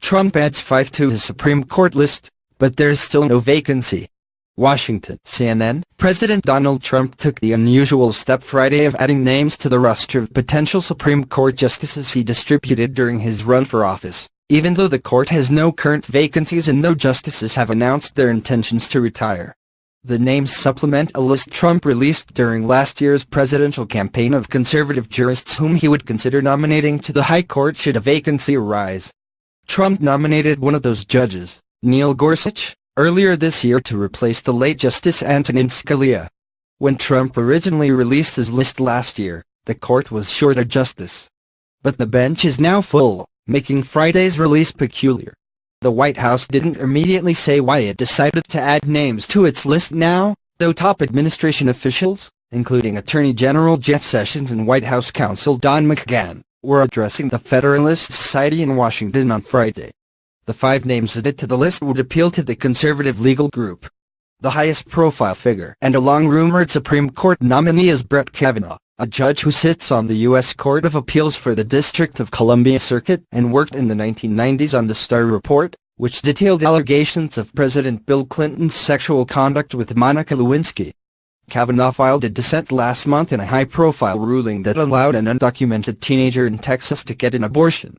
Trump adds 5 to his Supreme Court list, but there's still no vacancy. Washington, CNN. President Donald Trump took the unusual step Friday of adding names to the roster of potential Supreme Court justices he distributed during his run for office, even though the court has no current vacancies and no justices have announced their intentions to retire. The names supplement a list Trump released during last year's presidential campaign of conservative jurists whom he would consider nominating to the High Court should a vacancy arise. Trump nominated one of those judges, Neil Gorsuch, earlier this year to replace the late Justice Antonin Scalia. When Trump originally released his list last year, the court was short a justice. But the bench is now full, making Friday's release peculiar. The White House didn't immediately say why it decided to add names to its list now, though top administration officials, including Attorney General Jeff Sessions and White House counsel Don McGahn, were addressing the Federalist Society in Washington on Friday. The 5 names added to the list would appeal to the conservative legal group. The highest-profile figure and a long-rumored Supreme Court nominee is Brett Kavanaugh, a judge who sits on the U.S. Court of Appeals for the District of Columbia Circuit and worked in the 1990s on the Starr Report, which detailed allegations of President Bill Clinton's sexual conduct with Monica Lewinsky. Kavanaugh filed a dissent last month in a high-profile ruling that allowed an undocumented teenager in Texas to get an abortion.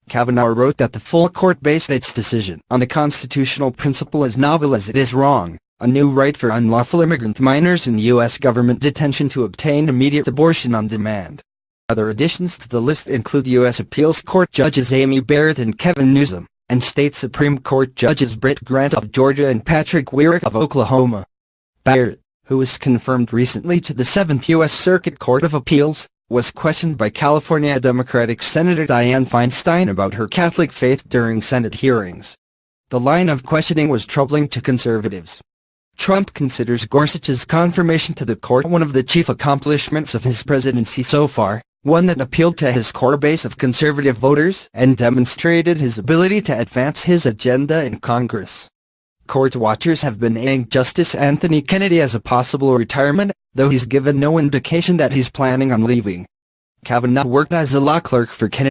Kavanaugh wrote that the full court based its decision on a constitutional principle as novel as it is wrong, a new right for unlawful immigrant minors in U.S. government detention to obtain immediate abortion on demand. Other additions to the list include U.S. Appeals Court Judges Amy Barrett and Kevin Newsom, and State Supreme Court Judges Britt Grant of Georgia and Patrick Wyrick of Oklahoma. Barrett, who was confirmed recently to the 7th U.S. Circuit Court of Appeals, was questioned by California Democratic Senator Dianne Feinstein about her Catholic faith during Senate hearings. The line of questioning was troubling to conservatives. Trump considers Gorsuch's confirmation to the court one of the chief accomplishments of his presidency so far, one that appealed to his core base of conservative voters and demonstrated his ability to advance his agenda in Congress. Court watchers have been eyeing Justice Anthony Kennedy as a possible retirement, though he's given no indication that he's planning on leaving. Kavanaugh worked as a law clerk for Kennedy